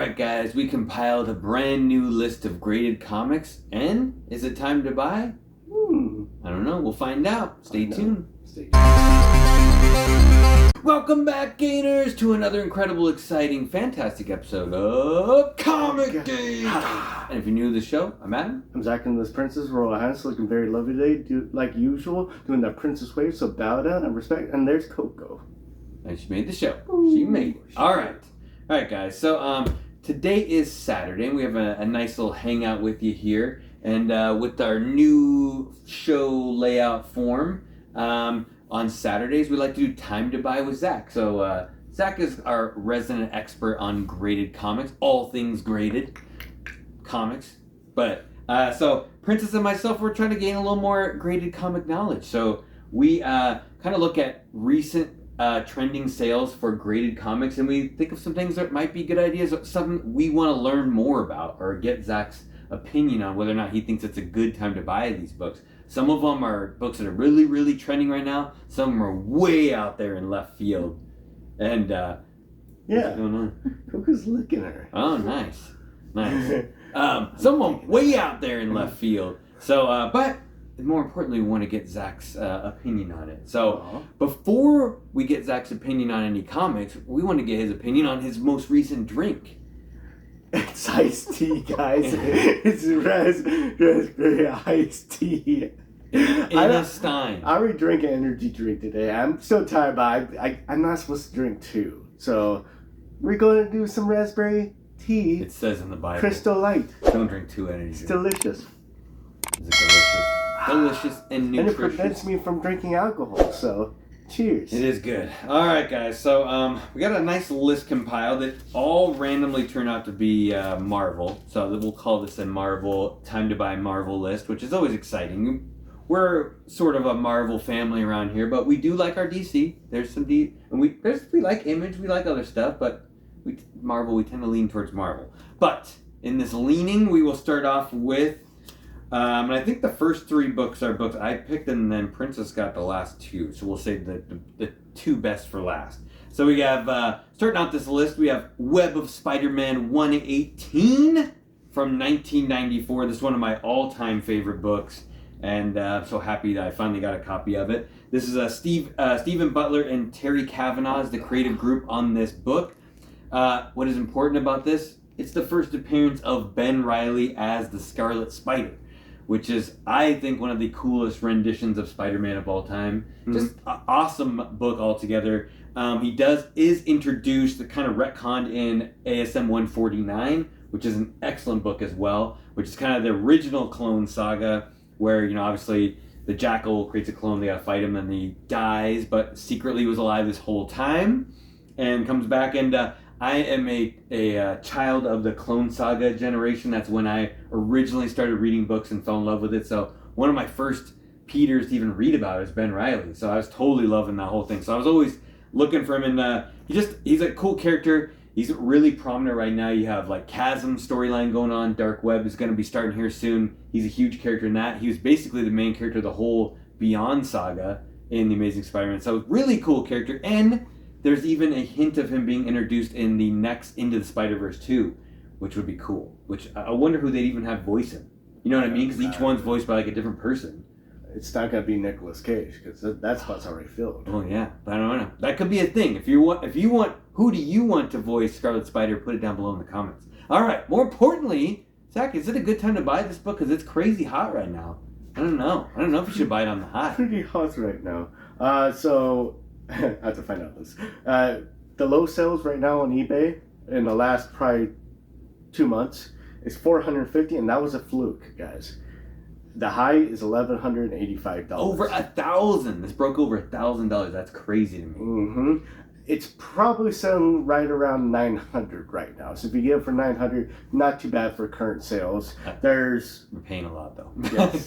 Alright guys, we compiled a brand new list of graded comics, and is it time to buy? I don't know, we'll find out. Stay tuned. Welcome back, Gainers, to another incredible, exciting, fantastic episode of ComicGains! And if you're new to the show, I'm Adam. I'm Zach and this Princess Royal Highness, looking very lovely today, like usual, doing that princess wave, so bow down and respect. And there's Coco. And she made the show. She made it. Alright, guys, so today is Saturday, and we have a nice little hangout with you here. And with our new show layout form, on Saturdays, we like to do Time to Buy with Zach. So Zach is our resident expert on graded comics, all things graded comics. But so Princess and myself, we're trying to gain a little more graded comic knowledge. So we kind of look at recent trending sales for graded comics, and we think of some things that might be good ideas, something we want to learn more about or get Zach's opinion on whether or not he thinks it's a good time to buy these books. Some of them are books that are really, really trending right now. Some of them are way out there in left field. And yeah, what's going on? Coco's licking her. Oh, nice. Some of them way out there in left field. So, but more importantly, we want to get Zach's opinion on it. So before we get Zach's opinion on any comics, we want to get his opinion on his most recent drink. It's iced tea, guys. It's raspberry iced tea. In a stein. I already drank an energy drink today. I'm so tired, but I'm not supposed to drink two. So we're going to do some raspberry tea. It says in the Bible. Crystal Light. Don't drink two energy drinks. It's delicious. Is it delicious? Delicious and nutritious. And it prevents me from drinking alcohol, so cheers. It is good. Alright guys, so we got a nice list compiled that all randomly turn out to be Marvel. So we'll call this a Marvel, Time to Buy Marvel list, which is always exciting. We're sort of a Marvel family around here, but we do like our DC. There's some and we like Image, we like other stuff, but Marvel, we tend to lean towards Marvel. But in this leaning, we will start off with and I think the first three books are books I picked, and then Princess got the last two. So we'll save the two best for last. So we have, starting out this list, we have Web of Spider-Man 118 from 1994. This is one of my all-time favorite books, and I'm so happy that I finally got a copy of it. This is Stephen Butler and Terry Kavanagh is the creative group on this book. What is important about this? It's the first appearance of Ben Reilly as the Scarlet Spider, which is, I think, one of the coolest renditions of Spider-Man of all time. Mm-hmm. Just an awesome book altogether. He is introduced, kind of retconned in ASM 149, which is an excellent book as well, which is kind of the original clone saga, where, obviously the Jackal creates a clone, they gotta fight him, and he dies, but secretly was alive this whole time, and comes back, and I am a child of the Clone Saga generation. That's when I originally started reading books and fell in love with it. So one of my first Peters to even read about is Ben Reilly. So I was totally loving that whole thing. So I was always looking for him, and he's a cool character. He's really prominent right now. You have like Chasm storyline going on. Dark Web is going to be starting here soon. He's a huge character in that. He was basically the main character of the whole Beyond saga in The Amazing Spider-Man. So really cool character. And there's even a hint of him being introduced in the next Into the Spider-Verse 2, which would be cool. Which I wonder who they'd even have voice him. You know what I mean? Because each one's voiced by like a different person. It's not going to be Nicolas Cage, because that spot's already filled. Oh yeah, but I don't know. That could be a thing. If you want, who do you want to voice Scarlet Spider? Put it down below in the comments. All right. More importantly, Zach, is it a good time to buy this book? Because it's crazy hot right now. I don't know if you should buy it on the hot. Pretty hot right now. So I have to find out this. The low sales right now on eBay in the last probably 2 months is $450, and that was a fluke, guys. The high is $1,185. Over $1,000. This broke over $1,000. That's crazy to me. Mm-hmm. It's probably selling right around $900 right now. So if you get it for $900, not too bad for current sales. We're paying a lot though. Yes.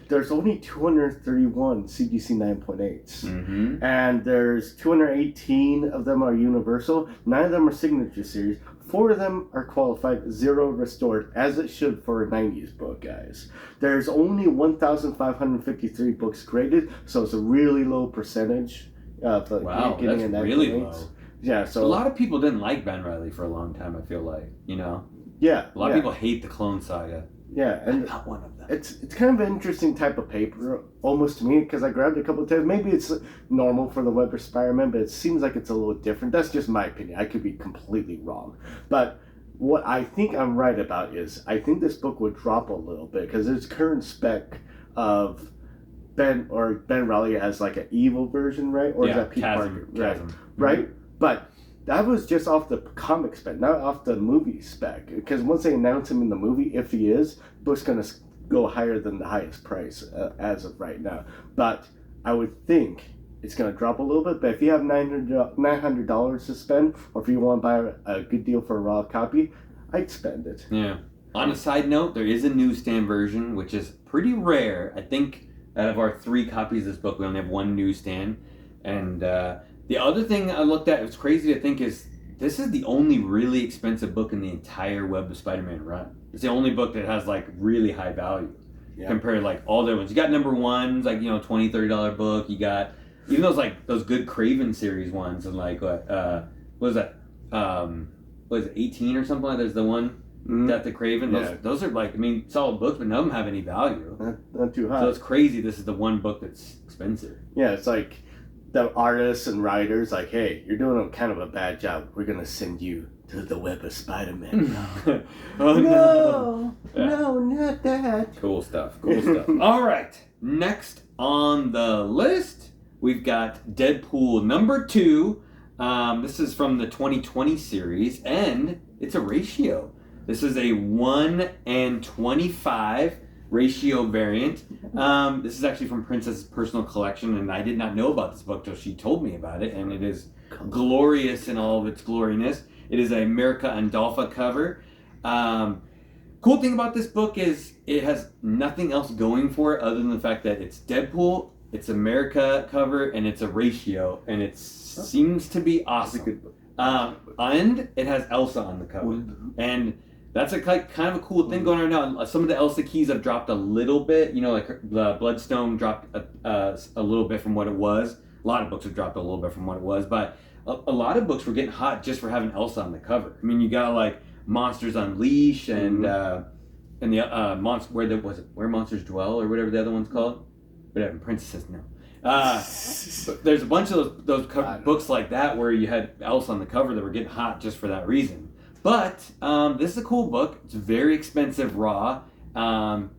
There's only 231 CGC 9.8s. Mm-hmm. And there's 218 of them are universal. 9 of them are signature series. 4 of them are qualified, 0 restored, as it should for a 90s book, guys. There's only 1,553 books graded, so it's a really low percentage. Wow, that's really low. Yeah, so a lot of people didn't like Ben Reilly for a long time. I feel like, yeah, a lot of people hate the Clone Saga. Yeah, and I'm not one of them. it's kind of an interesting type of paper, almost to me, because I grabbed it a couple of times. Maybe it's normal for the Web of Spider-Man, but it seems like it's a little different. That's just my opinion. I could be completely wrong, but what I think I'm right about is I think this book would drop a little bit because its current spec of Ben Reilly as like an evil version, right? Or is that Pete Parker? Chasm. Right. But that was just off the comic spec, not off the movie spec. Because once they announce him in the movie, if he is, the book's going to go higher than the highest price as of right now. But I would think it's going to drop a little bit. But if you have $900 to spend, or if you want to buy a good deal for a raw copy, I'd spend it. Yeah. On a side note, there is a newsstand version, which is pretty rare. I think out of our 3 copies of this book, we only have 1 newsstand. And the other thing I looked at, it's crazy to think, is this is the only really expensive book in the entire Web of Spider-Man run. It's the only book that has like really high value compared to like all the other ones. You got number ones, like, $20, $30 book. You got even those good Craven series ones, and like what was that? What is it, 18 or something like that? There's the one. Death of Craven, those are like, solid books, but none of them have any value. Not too high. So it's crazy this is the one book that's expensive. Yeah, it's like the artists and writers, like, hey, you're doing kind of a bad job. We're going to send you to the Web of Spider-Man. Oh, no. No, not that. Cool stuff. All right. Next on the list, we've got Deadpool number 2. This is from the 2020 series, and it's a ratio. This is a 1:25 ratio variant. This is actually from Princess's personal collection, and I did not know about this book till she told me about it, and it is glorious in all of its gloriness. It is a America Andolpha cover. Cool thing about this book is it has nothing else going for it other than the fact that it's Deadpool, it's America cover, and it's a ratio, and it seems to be awesome. That's a good book. And it has Elsa on the cover, and that's kind of a cool thing going on now. Some of the Elsa keys have dropped a little bit. Like the Bloodstone dropped a little bit from what it was. A lot of books have dropped a little bit from what it was, but a lot of books were getting hot just for having Elsa on the cover. You got like Monsters Unleashed and the where Monsters Dwell or whatever the other one's called. Whatever, Princesses no. There's a bunch of those books like that where you had Elsa on the cover that were getting hot just for that reason. But this is a cool book. It's very expensive raw,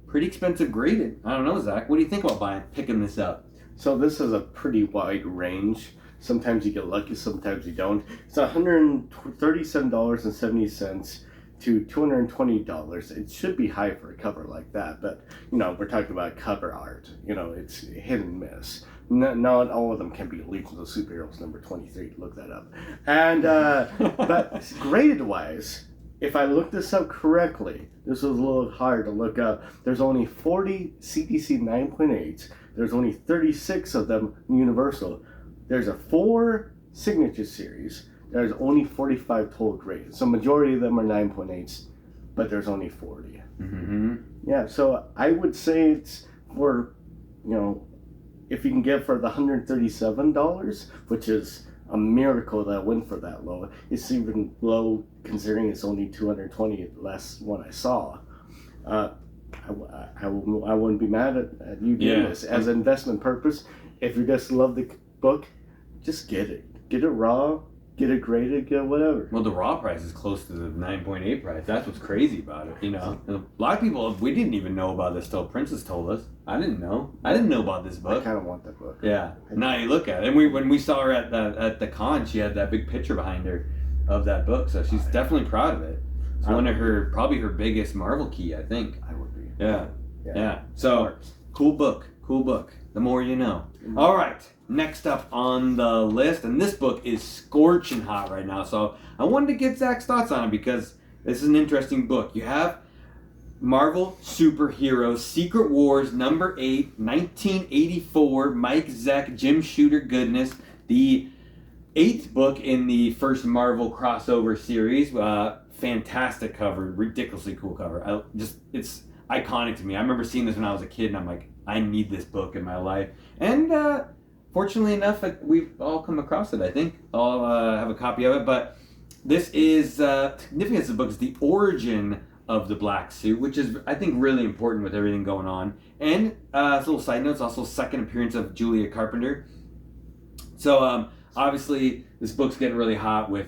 pretty expensive graded. I don't know, Zach. What do you think about picking this up? So this is a pretty wide range. Sometimes you get lucky, sometimes you don't. It's $137.70 to $220. It should be high for a cover like that, but we're talking about cover art. It's hit and miss. Not all of them can be Legion of Superheroes number 23. Look that up. And but graded wise, if I looked this up correctly, this was a little hard to look up. There's only 40 CDC 9.8s. There's only 36 of them Universal. There's a 4 signature series. There's only 45 total grades. So majority of them are 9.8s, but there's only 40. Mm-hmm. Yeah, so I would say it's for, if you can get for the $137, which is a miracle that went for that low. It's even low considering it's only $220 last one I saw. I wouldn't be mad at you doing this. As an investment purpose, if you just love the book, just get it. Get it raw. Get it graded, get whatever. Well, the raw price is close to the 9.8 price. That's what's crazy about it, And a lot of people, we didn't even know about this till Princess told us. I didn't know. I didn't know about this book. I kind of want that book. Yeah. Now you look at it. And when we saw her at the con, she had that big picture behind her of that book. So she's definitely proud of it. It's probably her biggest Marvel key, I think. I would be. Yeah. So, cool book. The more you know. Mm-hmm. All right. Next up on the list, and this book is scorching hot right now, so I wanted to get Zach's thoughts on it because this is an interesting book. You have Marvel Superheroes Secret Wars number 8, 1984, Mike Zeck, Jim Shooter goodness, the 8th book in the first Marvel crossover series. Fantastic cover, ridiculously cool cover. It's iconic to me. I remember seeing this when I was a kid, and I'm like, I need this book in my life. And fortunately enough, we've all come across it. I think I'll have a copy of it. But this is significance of the book is the origin of the black suit, which is I think really important with everything going on. And as a little side note, it's also second appearance of Julia Carpenter. So obviously this book's getting really hot with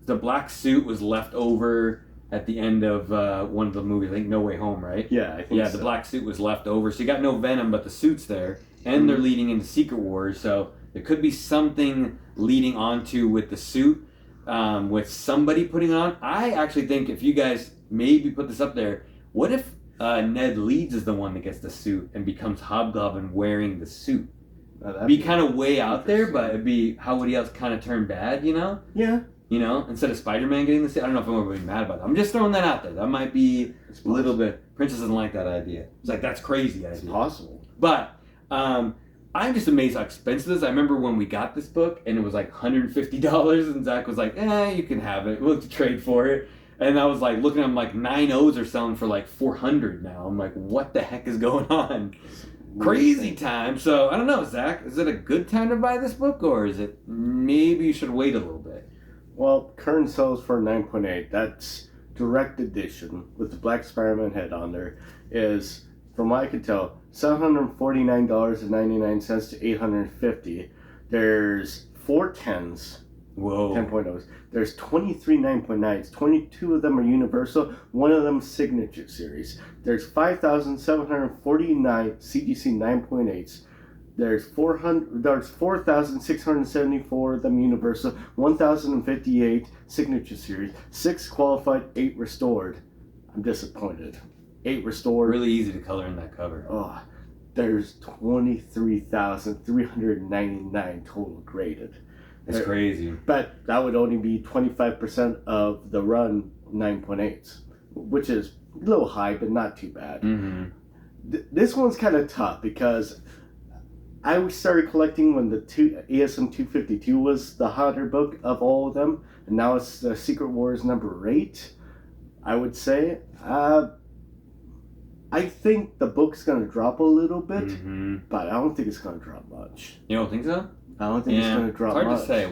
the black suit was left over at the end of one of the movies, I think No Way Home, right? Yeah, I think so. The black suit was left over, so you got no Venom, but the suit's there, and they're leading into Secret Wars, so there could be something leading onto with the suit, with somebody putting it on. I actually think if you guys maybe put this up there, what if Ned Leeds is the one that gets the suit and becomes Hobgoblin wearing the suit? That'd be kind of way out there, but it'd be how would he else kind of turn bad, you know? Yeah. You know, instead of Spider-Man getting the suit, I don't know if I'm going to be mad about that. I'm just throwing that out there. That might be a little bit. Princess doesn't like that idea. It's like that's crazy idea. It's possible. But I'm just amazed how expensive it is. I remember when we got this book and it was like $150, and Zach was like, you can have it. We'll have to trade for it. And I was like looking at them like 9.0s are selling for like $400 now. I'm like, what the heck is going on? Crazy time. So I don't know, Zach. Is it a good time to buy this book, or is it maybe you should wait a little bit? Well, current sells for 9.8. That's direct edition with the Black Spider-Man head on there. Is, from what I can tell, $749.99 to $850. There's 4 10s. Whoa. 10.0s. There's 23 9.9s. 22 of them are Universal. One of them Signature Series. There's 5,749 CGC 9.8s. There's 4,674 of them Universal. 1,058 Signature Series. 6 qualified, 8 restored. I'm disappointed. 8 restored. Really easy to color in that cover. Oh, there's 23,399 total graded. It's crazy. But that would only be 25% of the run 9.8s, which is a little high, but not too bad. Mm-hmm. This one's kind of tough because I started collecting when the ASM 252 was the hotter book of all of them, and now it's the Secret Wars number 8, I would say. I think the book's going to drop a little bit, but I don't think it's going to drop much. You don't think so? I don't think it's going to drop much. It's hard to say.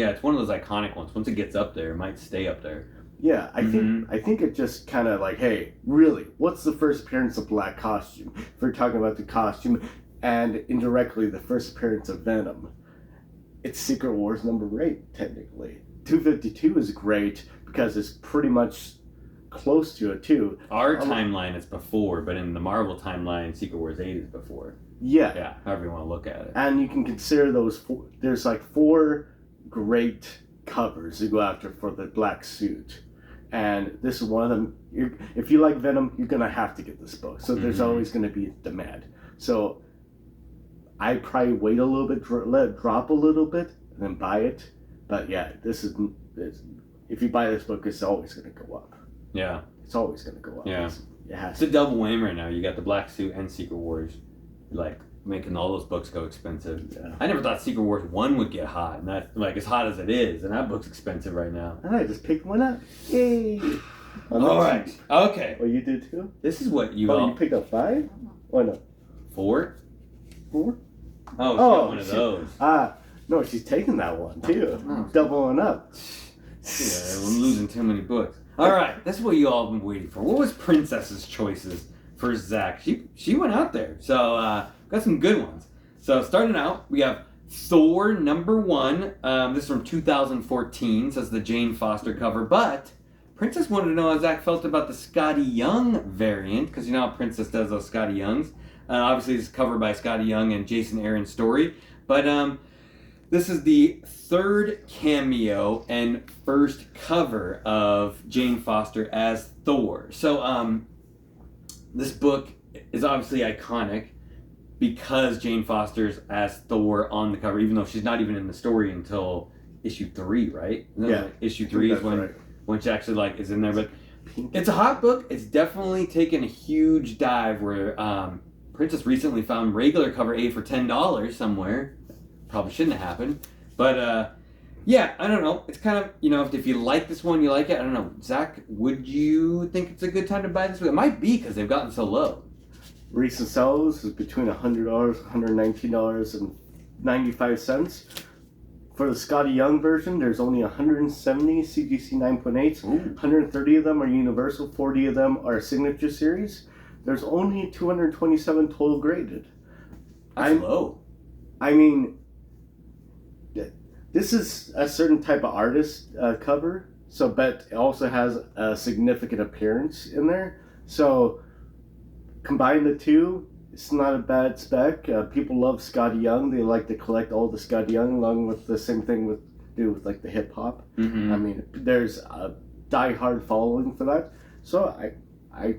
It's one of those iconic ones. Once it gets up there, it might stay up there. Yeah, I think it just kind of like, hey, really, what's the first appearance of Black costume? If we're talking about the costume, and indirectly the first appearance of Venom, it's Secret Wars number 8, technically. 252 is great because it's pretty much close to it too. Our timeline is before, but in the Marvel timeline, Secret Wars 8 is before. Yeah, however you want to look at it. And you can consider those there's like 4 great covers to go after for the black suit, and this is one of them. If you like Venom, you're gonna have to get this book, so there's always gonna be demand. So I probably wait a little bit, let it drop a little bit, and then buy it. But yeah, if you buy this book, it's always gonna go up. Yeah, it's always gonna go up. Yeah, it's a double whammy right now. You got the black suit and Secret Wars, like making all those books go expensive. Yeah. I never thought Secret Wars 1 would get hot, and that like as hot as it is, and that book's expensive right now. And I just picked one up. Yay! All right. Okay. Oh, you did too? This is what you. You picked up 5? Or no? 4? 4? Oh, she got one of those. No, she's taking that one too. Doubling up. Yeah, we're losing too many books. All right, that's what you all been waiting for. What was Princess's choices for Zach? She went out there, so got some good ones. So starting out, we have Thor number 1. This is from 2014. Says the Jane Foster cover, but Princess wanted to know how Zach felt about the Scotty Young variant, because you know how Princess does those Scotty Youngs. Obviously, this is covered by Scotty Young and Jason Aaron's story, but this is the 3rd cameo and first cover of Jane Foster as Thor. So this book is obviously iconic because Jane Foster's as Thor on the cover, even though she's not even in the story until issue 3, right? Yeah. Issue 3 is when she actually like is in there. But it's a hot book. It's definitely taken a huge dive where Princess recently found regular cover A for $10 somewhere. Probably shouldn't have happened. But yeah, I don't know. It's kind of, if you like this one, you like it. I don't know. Zach, would you think it's a good time to buy this book? It might be because they've gotten so low. Recent sales is between $100, $119, and $95. For the Scotty Young version, there's only 170 CGC 9.8s. 130 of them are Universal, 40 of them are Signature Series. There's only 227 total graded. That's low. I mean, this is a certain type of artist cover, but it also has a significant appearance in there. So combine the two, it's not a bad spec. People love Scotty Young. They like to collect all the Scotty Young, along with the same thing with like the hip hop. Mm-hmm. I mean, there's a die-hard following for that. So I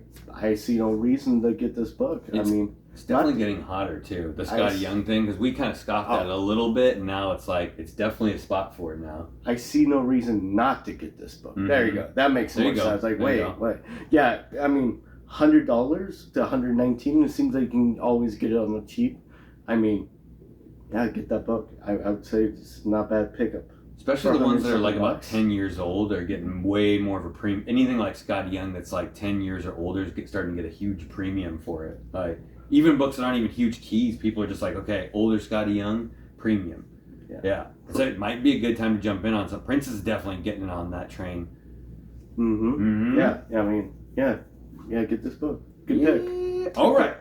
see no reason to get this book. It's definitely getting hotter too. The Scotty Young thing, because we kind of scoffed at it a little bit, and now it's like it's definitely a spot for it now. I see no reason not to get this book. Mm-hmm. There you go. That makes more sense. Like, wait. Yeah, I mean, $100 to $119. It seems like you can always get it on the cheap. I mean, yeah, get that book. I would say it's not a bad pickup. Especially the ones that are like about 10 years old are getting way more of a premium. Anything like Scotty Young that's like 10 years or older is starting to get a huge premium for it. Like even books that aren't even huge keys, people are just like, okay, older Scotty Young, premium. Yeah. So it might be a good time to jump in on some. Prince is definitely getting on that train. Mm-hmm. Mm-hmm. Yeah. I mean, yeah, get this book. Good pick. All right.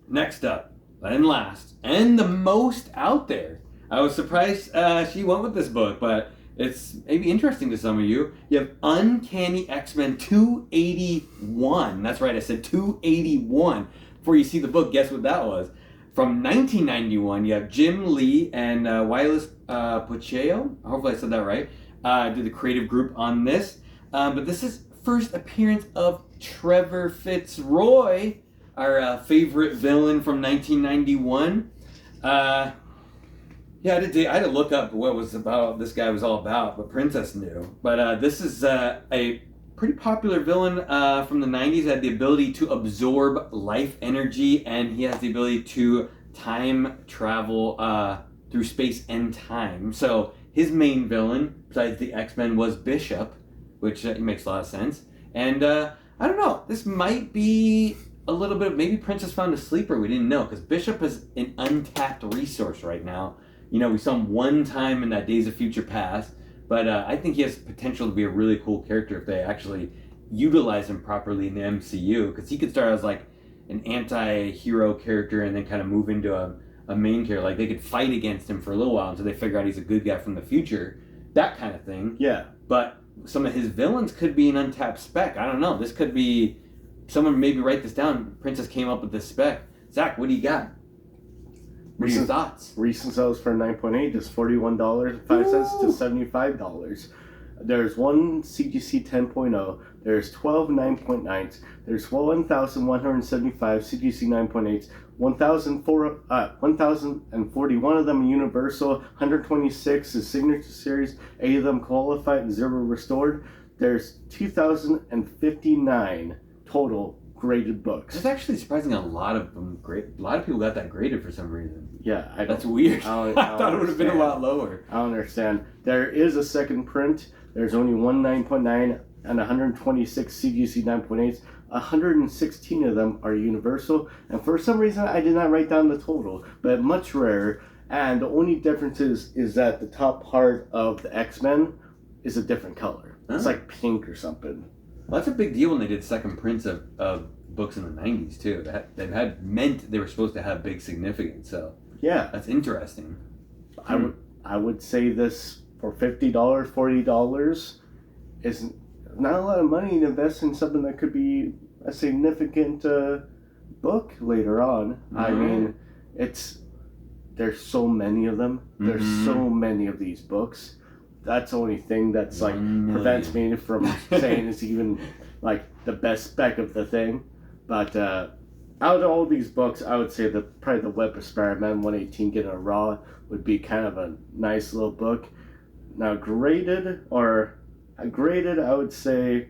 Next up, and last, and the most out there. I was surprised she went with this book, but it's maybe interesting to some of you. You have Uncanny X-Men 281. That's right, I said 281. Before you see the book, guess what that was? From 1991, you have Jim Lee and Wylis Pocheo. Hopefully I said that right. Did the creative group on this. But this is first appearance of Trevor Fitzroy, our favorite villain from 1991. Yeah, I had to look up what this guy was all about, but Princess knew. But this is a pretty popular villain from the 90s. Had the ability to absorb life energy, and he has the ability to time travel through space and time. So his main villain, besides the X-Men, was Bishop, which makes a lot of sense. And I don't know, this might be a little bit of, maybe Princess found a sleeper we didn't know, because Bishop is an untapped resource right now. You know, we saw him one time in that Days of Future Past, but I think he has potential to be a really cool character if they actually utilize him properly in the MCU, because he could start as like an anti-hero character and then kind of move into a main character. Like they could fight against him for a little while until they figure out he's a good guy from the future, that kind of thing. Yeah. But some of his villains could be an untapped spec. I don't know. This could be, someone maybe write this down. Princess came up with this spec. Zach, what do you got? What are your thoughts? Recent sales for 9.8 is $41.05 to $75. There's one CGC 10.0. There's 12 9.9s. There's 1,175 CGC 9.8s. 1,041 of them Universal. 126 is Signature Series. 8 of them qualified and 0 restored. There's 2,059 total graded books. It's actually surprising a lot of them a lot of people got that graded for some reason. Yeah, that's weird. I thought it would have been a lot lower. I don't understand. There is a second print. There's only one 9.9 and 126 CGC 9.8s. 116 of them are Universal, and for some reason I did not write down the total, but much rarer. And the only difference is that the top part of the X-Men is a different color. It's like pink or something. Well, that's a big deal when they did second prints of books in the 90s too. They've had meant they were supposed to have big significance. So yeah, that's interesting. I would say this for $50, $40 is not a lot of money to invest in something that could be a significant book later on. Mm-hmm. I mean, there's so many of them. Mm-hmm. There's so many of these books. That's the only thing that's like prevents me from saying it's even like the best spec of the thing. But out of all these books, I would say probably the Web of Spider-Man 118 Getting a Raw would be kind of a nice little book. Now graded, I would say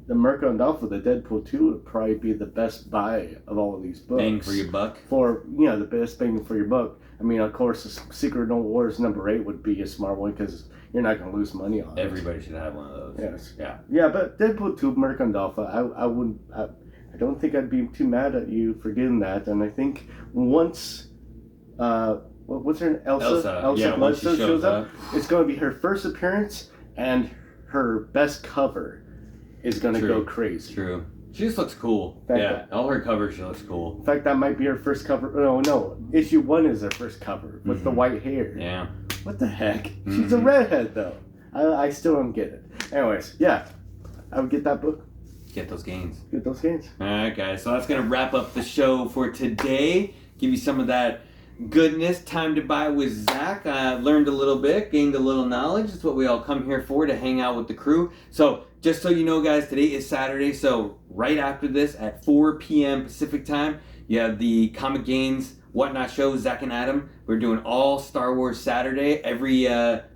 the Merca and Alpha, the Deadpool 2 would probably be the best buy of all of these books. Bang for your buck. The best bang for your buck. I mean, of course, Secret No Wars #8 would be a smart one because you're not going to lose money on it. Everybody should have one of those. Yes. Yeah. Yeah, but Deadpool 2, Merca and Alpha, I don't think I'd be too mad at you for getting that. And I think once, what's her name? Elsa Yeah, once she Bloodstone shows up. it's going to be her first appearance, and her best cover is going to go crazy. True. She just looks cool. All her covers, she looks cool. In fact, that might be her first cover. No. Issue 1 is her first cover with the white hair. Yeah. What the heck? She's a redhead, though. I still don't get it. Anyways, yeah. I would get that book. Get those gains. Get those gains. All right, guys. So that's going to wrap up the show for today. Give you some of that goodness. Time to buy with Zach. Learned a little bit, gained a little knowledge. That's what we all come here for, to hang out with the crew. So just so you know, guys, today is Saturday. So right after this at 4 p.m. Pacific time, you have the ComicGains Whatnot show, Zach and Adam. We're doing all Star Wars Saturday. Every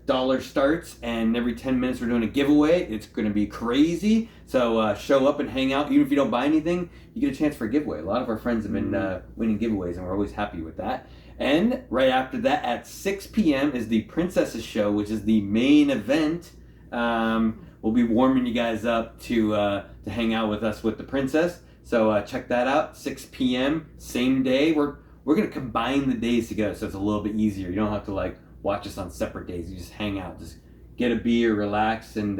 dollar starts, and every 10 minutes we're doing a giveaway. It's going to be crazy. So show up and hang out. Even if you don't buy anything, you get a chance for a giveaway. A lot of our friends have been winning giveaways, and we're always happy with that. And right after that, at 6 p.m. is the Princesses Show, which is the main event. We'll be warming you guys up to hang out with us with the princess. So check that out. 6 p.m. same day. We're gonna combine the days together, so it's a little bit easier. You don't have to like watch us on separate days. You just hang out, just get a beer, relax, and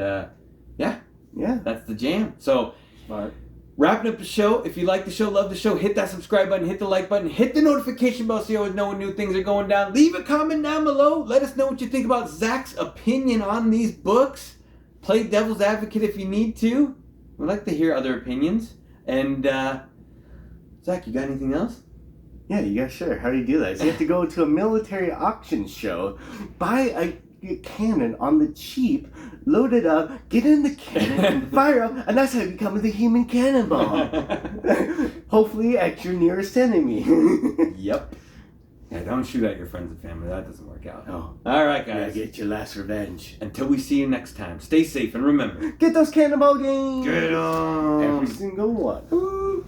yeah, that's the jam. So. Smart. Wrapping up the show. If you like the show, love the show, hit that subscribe button, hit the like button, hit the notification bell so you always know when new things are going down. Leave a comment down below. Let us know what you think about Zach's opinion on these books. Play devil's advocate if you need to. We'd like to hear other opinions. And, Zach, you got anything else? Yeah, sure. How do you do that? So you have to go to a military auction show, buy a cannon on the cheap, load it up, get in the cannon, fire up, and that's how you become the human cannonball. Hopefully at your nearest enemy. Yep. Yeah, don't shoot at your friends and family. That doesn't work out. Oh. All right, guys. Yeah, get your last revenge. Until we see you next time, stay safe and remember. Get those cannonball games. Get 'em. Every single one. Woo.